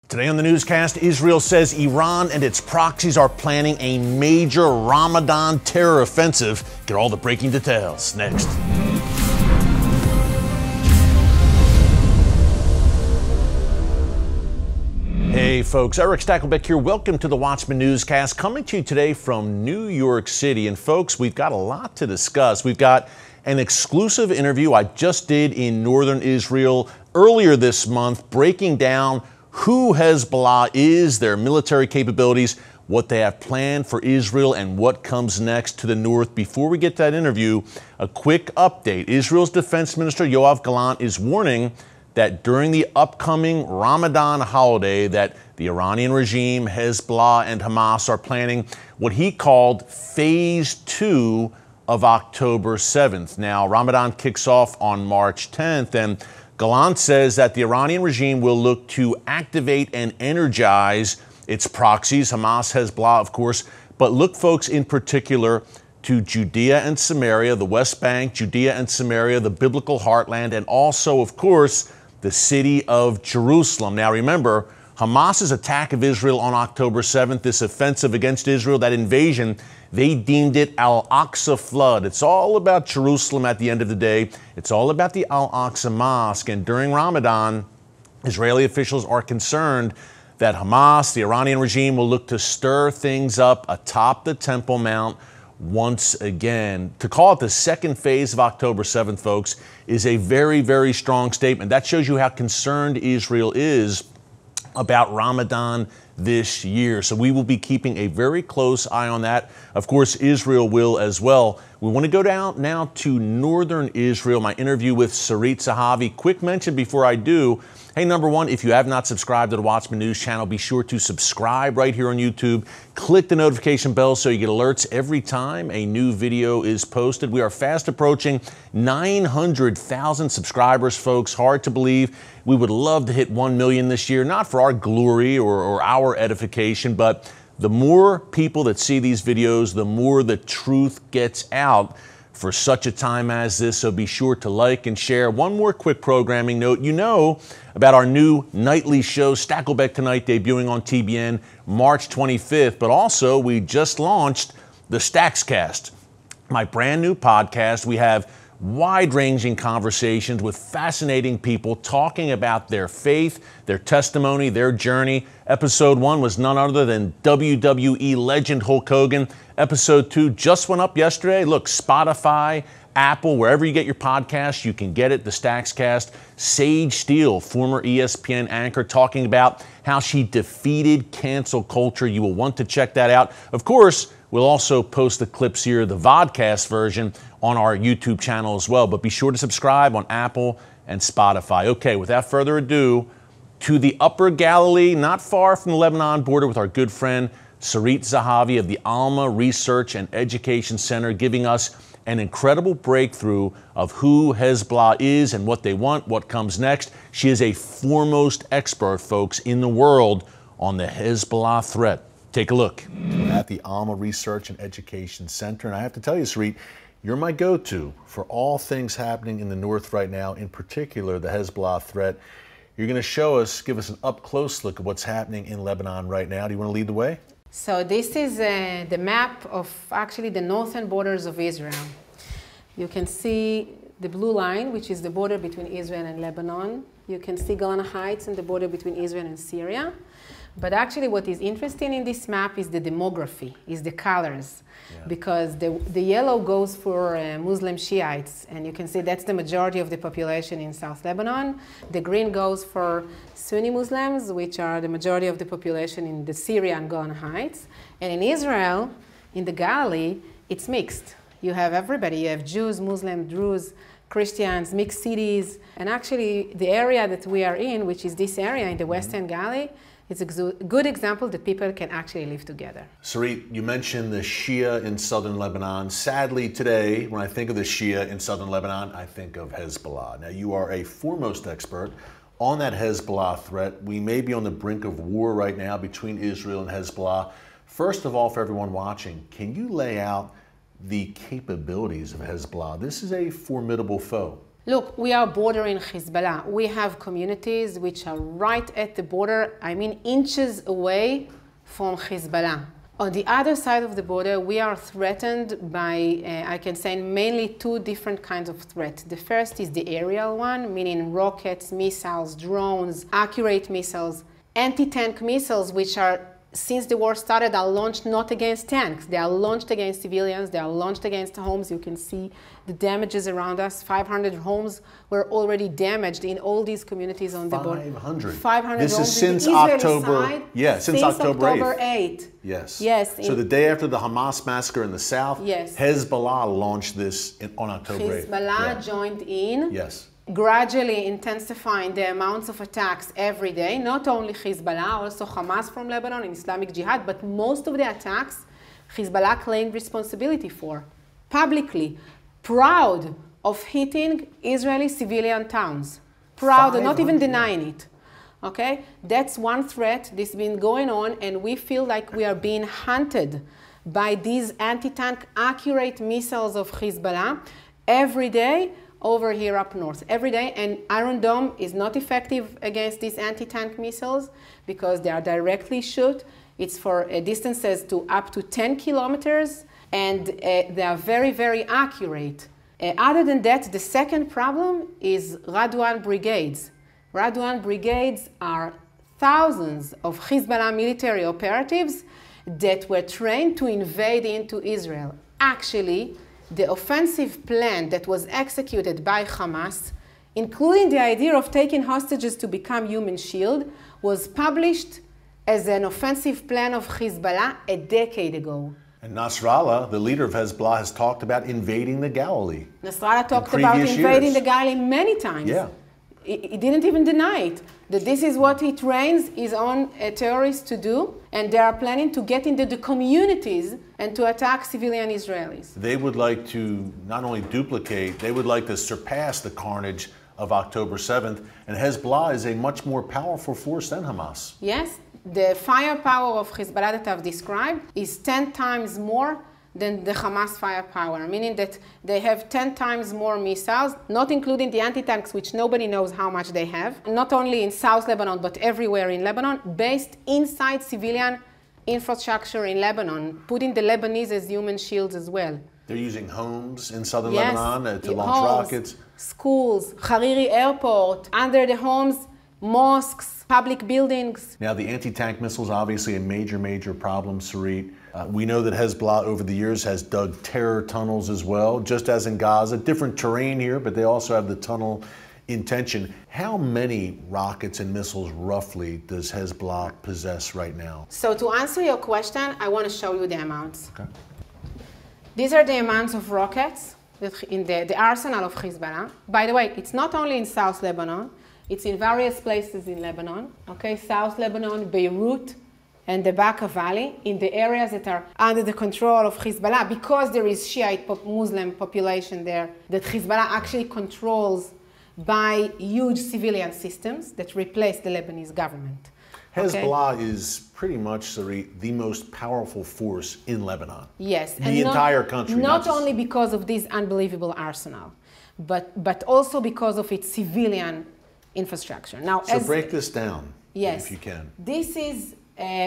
Today on the newscast, Israel says Iran and its proxies are planning a major Ramadan terror offensive. Get all the breaking details next. Hey folks, Eric Stakelbeck here. Welcome to the Watchman Newscast, coming to you today from New York City. And folks, we've got a lot to discuss. We've got an exclusive interview I just did in northern Israel earlier this month, breaking down who Hezbollah is, their military capabilities, what they have planned for Israel, and what comes next to the north. Before we get to that interview, a quick update. Israel's Defense Minister Yoav Gallant is warning that during the upcoming Ramadan holiday that the Iranian regime, Hezbollah, and Hamas are planning what he called Phase 2 of October 7th. Now, Ramadan kicks off on March 10th, and Gallant says that the Iranian regime will look to activate and energize its proxies, Hamas, Hezbollah, of course, but look, folks, in particular to Judea and Samaria, the West Bank, Judea and Samaria, the biblical heartland, and also, of course, the city of Jerusalem. Now, remember, Hamas's attack of Israel on October 7th, this offensive against Israel, that invasion, they deemed it Al-Aqsa flood. It's all about Jerusalem at the end of the day. It's all about the Al-Aqsa Mosque. And during Ramadan, Israeli officials are concerned that Hamas, the Iranian regime, will look to stir things up atop the Temple Mount once again. To call it the second phase of October 7th, folks, is a very, very strong statement. That shows you how concerned Israel is about Ramadan this year. So we will be keeping a very close eye on that. Of course, Israel will as well. We want to go down now to northern Israel, my interview with Sarit Zahavi. Quick mention before I do. Hey, number one, if you have not subscribed to the Watchman News channel, be sure to subscribe right here on YouTube. Click the notification bell so you get alerts every time a new video is posted. We are fast approaching 900,000 subscribers, folks. Hard to believe. We would love to hit 1 million this year, not for our glory or our edification, but the more people that see these videos, the more the truth gets out for such a time as this. So be sure to like and share. One more quick programming note. You know about our new nightly show, Stakelbeck Tonight, debuting on TBN March 25th. But also, we just launched the Stackscast, my brand new podcast. We have wide-ranging conversations with fascinating people talking about their faith, their testimony, their journey. Episode 1 was none other than WWE legend Hulk Hogan. Episode 2 just went up yesterday. Look, Spotify, Apple, wherever you get your podcasts, you can get it, the Stackscast. Sage Steele, former ESPN anchor, talking about how she defeated cancel culture. You will want to check that out. Of course, we'll also post the clips here, the vodcast version, on our YouTube channel as well. But be sure to subscribe on Apple and Spotify. Okay, without further ado, to the Upper Galilee, not far from the Lebanon border, with our good friend Sarit Zahavi of the Alma Research and Education Center, giving us an incredible breakthrough of who Hezbollah is and what they want, what comes next. She is a foremost expert, folks, in the world on the Hezbollah threat. Take a look. At the Alma Research and Education Center, and I have to tell you, Sarit, you're my go-to for all things happening in the north right now, in particular the Hezbollah threat. You're going to show us, give us an up-close look at what's happening in Lebanon right now. Do you want to lead the way? So this is the map of actually the northern borders of Israel. You can see the blue line, which is the border between Israel and Lebanon. You can see Golan Heights and the border between Israel and Syria. But actually what is interesting in this map is the demography, is the colors. Yeah. Because the yellow goes for Muslim Shiites, and you can see that's the majority of the population in South Lebanon. The green goes for Sunni Muslims, which are the majority of the population in the Syria and Golan Heights. And in Israel, in the Galilee, it's mixed. You have everybody. You have Jews, Muslims, Druze, Christians, mixed cities. And actually, the area that we are in, which is this area in the Western Galilee, it's a good example that people can actually live together. Sarit, you mentioned the Shia in southern Lebanon. Sadly, today, when I think of the Shia in southern Lebanon, I think of Hezbollah. Now, you are a foremost expert on that Hezbollah threat. We may be on the brink of war right now between Israel and Hezbollah. First of all, for everyone watching, can you lay out the capabilities of Hezbollah? This is a formidable foe. Look, we are bordering Hezbollah. We have communities which are right at the border, I mean inches away from Hezbollah. On the other side of the border, we are threatened by, I can say, mainly two different kinds of threats. The first is the aerial one, meaning rockets, missiles, drones, accurate missiles, anti-tank missiles, which are, since the war started, are launched not against tanks. They are launched against civilians. They are launched against homes. You can see the damages around us. 500 homes were already damaged in all these communities on the border. 500 This homes is since on the Israeli October. side, Yeah, since October 8th. Yes. Yes. So the day after the Hamas massacre in the south, Yes. Hezbollah launched this on October 8th. Hezbollah joined in. Yes. Gradually intensifying the amounts of attacks every day, not only Hezbollah, also Hamas from Lebanon and Islamic Jihad, but most of the attacks Hezbollah claimed responsibility for, publicly, proud of hitting Israeli civilian towns. Proud, not even denying it. Okay, that's one threat. This has been going on, and we feel like we are being hunted by these anti-tank accurate missiles of Hezbollah every day over here up north, every day. And Iron Dome is not effective against these anti-tank missiles because they are directly shot. It's for distances to up to 10 kilometers, and they are very, very accurate. Other than that, the second problem is Radwan brigades. Radwan brigades are thousands of Hezbollah military operatives that were trained to invade into Israel. Actually, the offensive plan that was executed by Hamas, including the idea of taking hostages to become human shield, was published as an offensive plan of Hezbollah a decade ago. And Nasrallah, the leader of Hezbollah, has talked about invading the Galilee. Nasrallah talked about invading the Galilee many times. Yeah. He didn't even deny it, that this is what he trains his own terrorists to do, and they are planning to get into the communities and to attack civilian Israelis. They would like to not only duplicate, they would like to surpass the carnage of October 7th, and Hezbollah is a much more powerful force than Hamas. Yes, the firepower of Hezbollah that I've described is 10 times more than the Hamas firepower, meaning that they have 10 times more missiles, not including the anti-tanks, which nobody knows how much they have, not only in South Lebanon, but everywhere in Lebanon, based inside civilian infrastructure in Lebanon, putting the Lebanese as human shields as well. They're using homes in southern Lebanon to launch rockets. Schools, Hariri Airport, under the homes, mosques, public buildings. Now, the anti-tank missiles, obviously a major problem, Sarit. We know that Hezbollah over the years has dug terror tunnels as well, just as in Gaza. Different terrain here, but they also have the tunnel intention. How many rockets and missiles roughly does Hezbollah possess right now? So to answer your question, I want to show you the amounts. Okay. These are the amounts of rockets in the arsenal of Hezbollah. By the way, it's not only in South Lebanon, it's in various places in Lebanon. Okay, South Lebanon, Beirut, and the Bekaa Valley, in the areas that are under the control of Hezbollah, because there is Shiite Muslim population there that Hezbollah actually controls by huge civilian systems that replace the Lebanese government. Hezbollah is pretty much, Sarit, the most powerful force in Lebanon. Yes. The entire country. Not only because of this unbelievable arsenal, but also because of its civilian infrastructure. Now, so break this down, yes, if you can. This is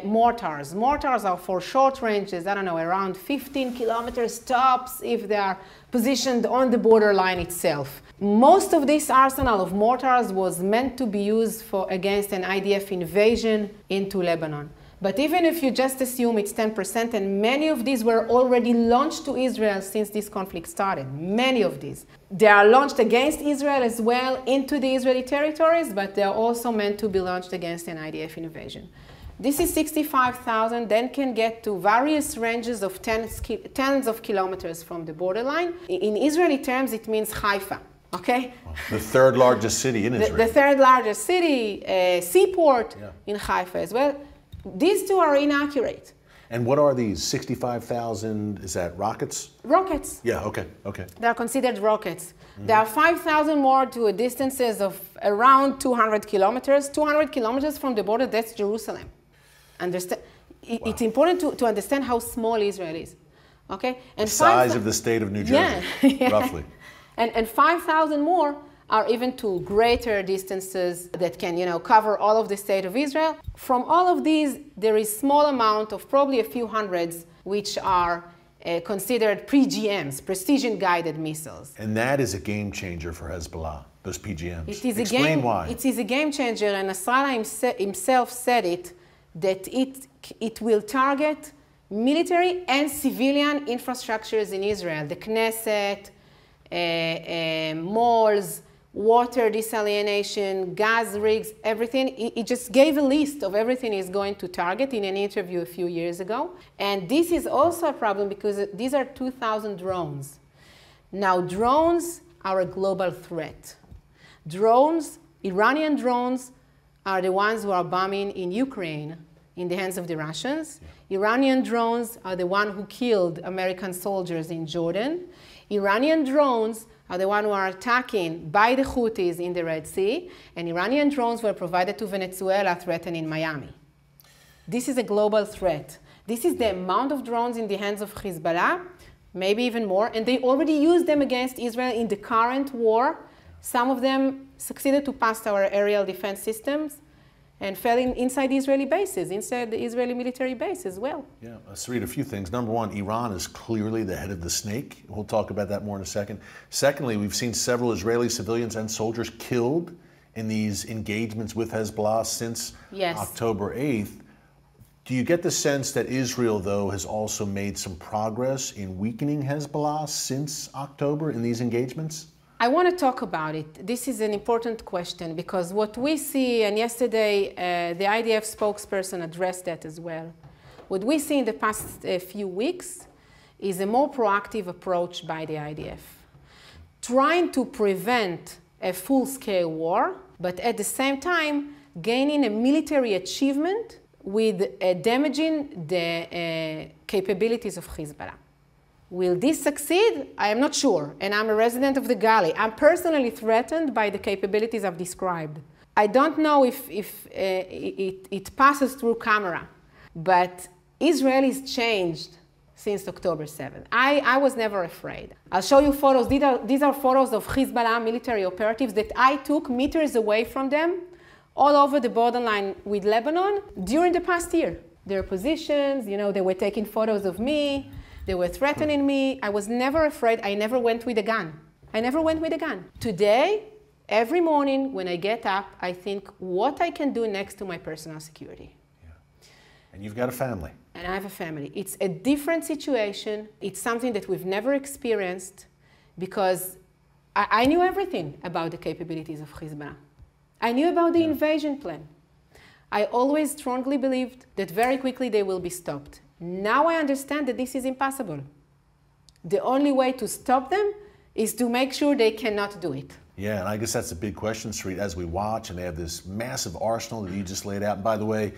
mortars. Mortars are for short ranges, I don't know, around 15 kilometers tops if they are positioned on the borderline itself. Most of this arsenal of mortars was meant to be used against an IDF invasion into Lebanon. But even if you just assume it's 10%, and many of these were already launched to Israel since this conflict started, many of these. They are launched against Israel as well into the Israeli territories, but they are also meant to be launched against an IDF invasion. This is 65,000, then can get to various ranges of tens of kilometers from the borderline. In Israeli terms, it means Haifa, okay? The third largest city in Israel. The third largest city, seaport in Haifa as well. These two are inaccurate. And what are these? 65,000, is that rockets? Rockets. Yeah, okay. They are considered rockets. There are 5,000 more to a distances of around 200 kilometers. 200 kilometers from the border, that's Jerusalem. Understand? It's important to understand how small Israel is. Okay? And the size of the state of New Jersey, roughly. And 5,000 more are even to greater distances that can, cover all of the state of Israel. From all of these, there is small amount of probably a few hundreds which are considered pre-GMs, precision-guided missiles. And that is a game changer for Hezbollah, those PGMs. Explain why. It is a game changer, and Nasrallah himself said that it will target military and civilian infrastructures in Israel, the Knesset, malls, water desalination, gas rigs, everything. He just gave a list of everything he's going to target in an interview a few years ago. And this is also a problem because these are 2,000 drones. Now, drones are a global threat. Drones, Iranian drones, are the ones who are bombing in Ukraine in the hands of the Russians. Yeah. Iranian drones are the ones who killed American soldiers in Jordan. Iranian drones are the ones who are attacking by the Houthis in the Red Sea, and Iranian drones were provided to Venezuela threatening Miami. This is a global threat. This is the amount of drones in the hands of Hezbollah, maybe even more, and they already used them against Israel in the current war. Some of them succeeded to pass our aerial defense systems and fell inside Israeli bases, inside the Israeli military base as well. Yeah, Sarit, a few things. Number one, Iran is clearly the head of the snake. We'll talk about that more in a second. Secondly, we've seen several Israeli civilians and soldiers killed in these engagements with Hezbollah since October 8th. Do you get the sense that Israel, though, has also made some progress in weakening Hezbollah since October in these engagements? I want to talk about it. This is an important question because what we see, and yesterday the IDF spokesperson addressed that as well, what we see in the past few weeks is a more proactive approach by the IDF, trying to prevent a full-scale war, but at the same time gaining a military achievement with damaging the capabilities of Hezbollah. Will this succeed? I am not sure, and I'm a resident of the Gully. I'm personally threatened by the capabilities I've described. I don't know if it passes through camera, but Israel has changed since October 7th. I was never afraid. I'll show you photos. These are photos of Hezbollah military operatives that I took meters away from them, all over the borderline with Lebanon during the past year. Their positions, they were taking photos of me. They were threatening me. I was never afraid. I never went with a gun. I never went with a gun. Today, every morning when I get up, I think what I can do next to my personal security. Yeah. And you've got a family. And I have a family. It's a different situation. It's something that we've never experienced because I knew everything about the capabilities of Hezbollah. I knew about the invasion plan. I always strongly believed that very quickly they will be stopped. Now I understand that this is impossible. The only way to stop them is to make sure they cannot do it. Yeah, and I guess that's a big question, Sarit, as we watch, and they have this massive arsenal that you just laid out. And by the way,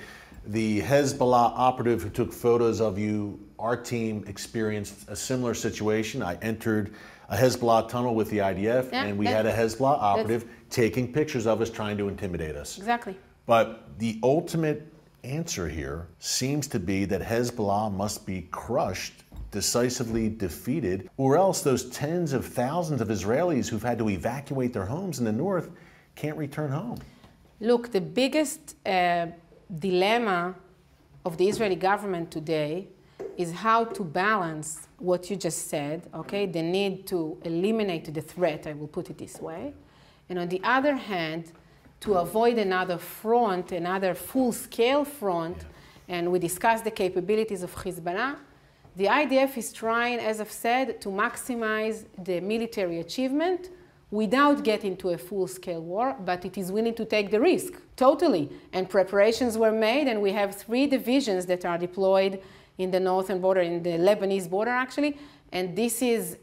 the Hezbollah operative who took photos of you, our team experienced a similar situation. I entered a Hezbollah tunnel with the IDF, and we had a Hezbollah operative taking pictures of us trying to intimidate us. Exactly. But the ultimate answer here seems to be that Hezbollah must be crushed, decisively defeated, or else those tens of thousands of Israelis who've had to evacuate their homes in the north can't return home. Look, the biggest dilemma of the Israeli government today is how to balance what you just said, okay, the need to eliminate the threat, I will put it this way, and on the other hand, to avoid another front, another full-scale front, and we discussed the capabilities of Hezbollah. The IDF is trying, as I've said, to maximize the military achievement without getting to a full-scale war, but it is willing to take the risk, totally. And preparations were made, and we have 3 divisions that are deployed in the northern border, in the Lebanese border, actually. And this is,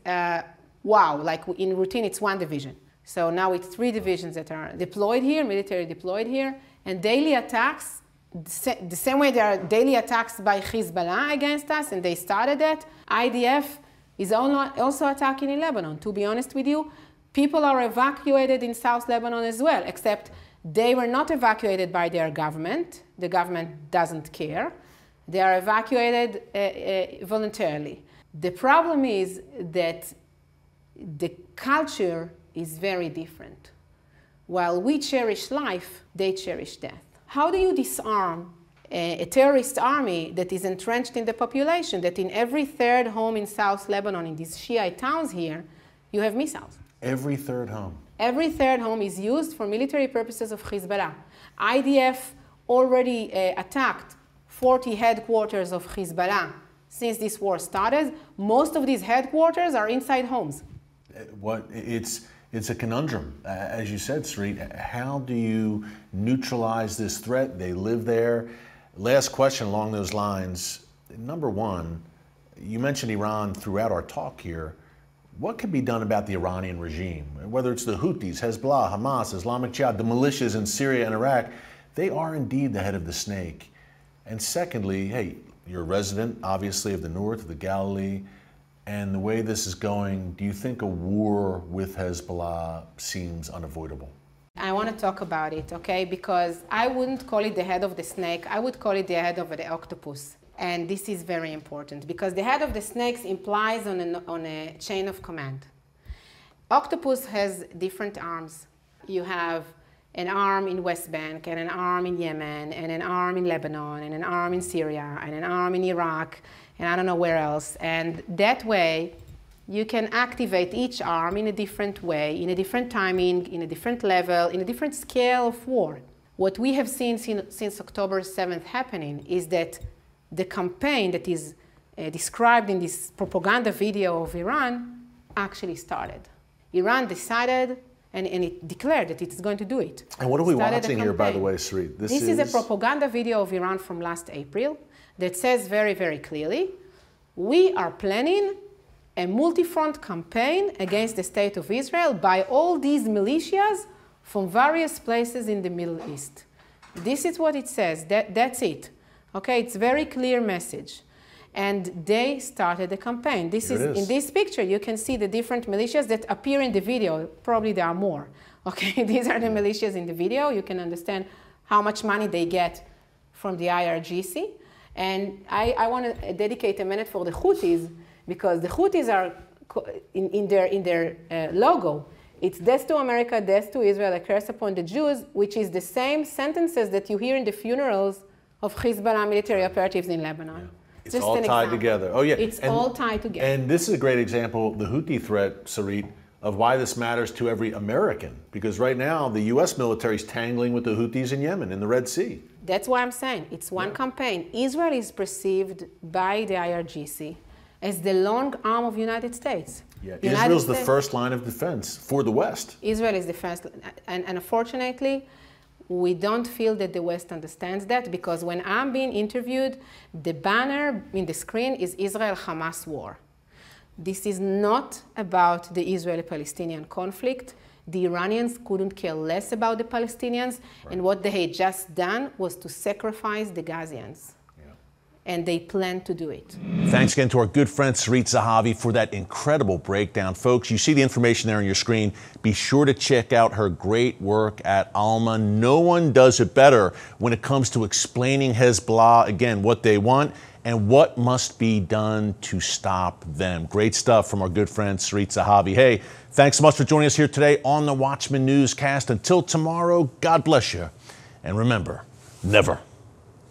wow, like in routine, it's 1 division. So now it's 3 divisions that are deployed here, military deployed here, and daily attacks, the same way there are daily attacks by Hezbollah against us, and they started that, IDF is also attacking in Lebanon. To be honest with you, people are evacuated in South Lebanon as well, except they were not evacuated by their government. The government doesn't care. They are evacuated voluntarily. The problem is that the culture is very different. While we cherish life, they cherish death. How do you disarm a terrorist army that is entrenched in the population, that in every third home in South Lebanon, in these Shiite towns here, you have missiles? Every third home. Every third home is used for military purposes of Hezbollah. IDF already attacked 40 headquarters of Hezbollah since this war started. Most of these headquarters are inside homes. It's a conundrum, as you said, Sarit. How do you neutralize this threat? They live there. Last question along those lines. Number one, you mentioned Iran throughout our talk here. What can be done about the Iranian regime? Whether it's the Houthis, Hezbollah, Hamas, Islamic Jihad, the militias in Syria and Iraq, they are indeed the head of the snake. And secondly, hey, you're a resident, obviously, of the north, of the Galilee, and the way this is going, do you think a war with Hezbollah seems unavoidable? I want to talk about it, okay? Because I wouldn't call it the head of the snake. I would call it the head of the octopus. And this is very important because the head of the snakes implies on a chain of command. Octopus has different arms. You have an arm in West Bank, and an arm in Yemen, and an arm in Lebanon, and an arm in Syria, and an arm in Iraq, and I don't know where else. And that way, you can activate each arm in a different way, in a different timing, in a different level, in a different scale of war. What we have seen since October 7th happening is that the campaign that is described in this propaganda video of Iran actually started. Iran decided and it declared that it's going to do it. And what are we watching here, by the way, Sarit? This is a propaganda video of Iran from last April that says very, very clearly, we are planning a multi-front campaign against the state of Israel by all these militias from various places in the Middle East. This is what it says. That's it. Okay, it's a very clear message. And they started the campaign. This is in this picture, you can see the different militias that appear in the video. Probably there are more. Okay, these are the militias in the video. You can understand how much money they get from the IRGC. And I want to dedicate a minute for the Houthis, because the Houthis are, in their logo, it's death to America, death to Israel, a curse upon the Jews, which is the same sentences that you hear in the funerals of Hezbollah military operatives in Lebanon. Yeah. It's all tied together. Oh, yeah. It's all tied together. And this is a great example, the Houthi threat, Sarit, of why this matters to every American. Because right now, the U.S. military is tangling with the Houthis in Yemen, in the Red Sea. That's why I'm saying it's one campaign. Israel is perceived by the IRGC as the long arm of the United States. Yeah, Israel's the first line of defense for the West. Israel is the first, and unfortunately, we don't feel that the West understands that, because when I'm being interviewed, the banner in the screen is Israel-Hamas war. This is not about the Israeli-Palestinian conflict. The Iranians couldn't care less about the Palestinians, and what they had just done was to sacrifice the Gazians. And they plan to do it. Thanks again to our good friend Sarit Zahavi for that incredible breakdown. Folks, you see the information there on your screen. Be sure to check out her great work at Alma. No one does it better when it comes to explaining Hezbollah, again, what they want and what must be done to stop them. Great stuff from our good friend Sarit Zahavi. Hey, thanks so much for joining us here today on the Watchman Newscast. Until tomorrow, God bless you. And remember, never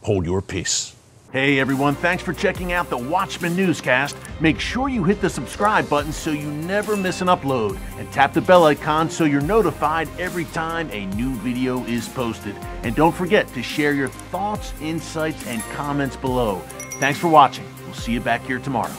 hold your peace. Hey everyone, thanks for checking out the Watchman Newscast. Make sure you hit the subscribe button so you never miss an upload, and tap the bell icon so you're notified every time a new video is posted. And don't forget to share your thoughts, insights, and comments below. Thanks for watching. We'll see you back here tomorrow.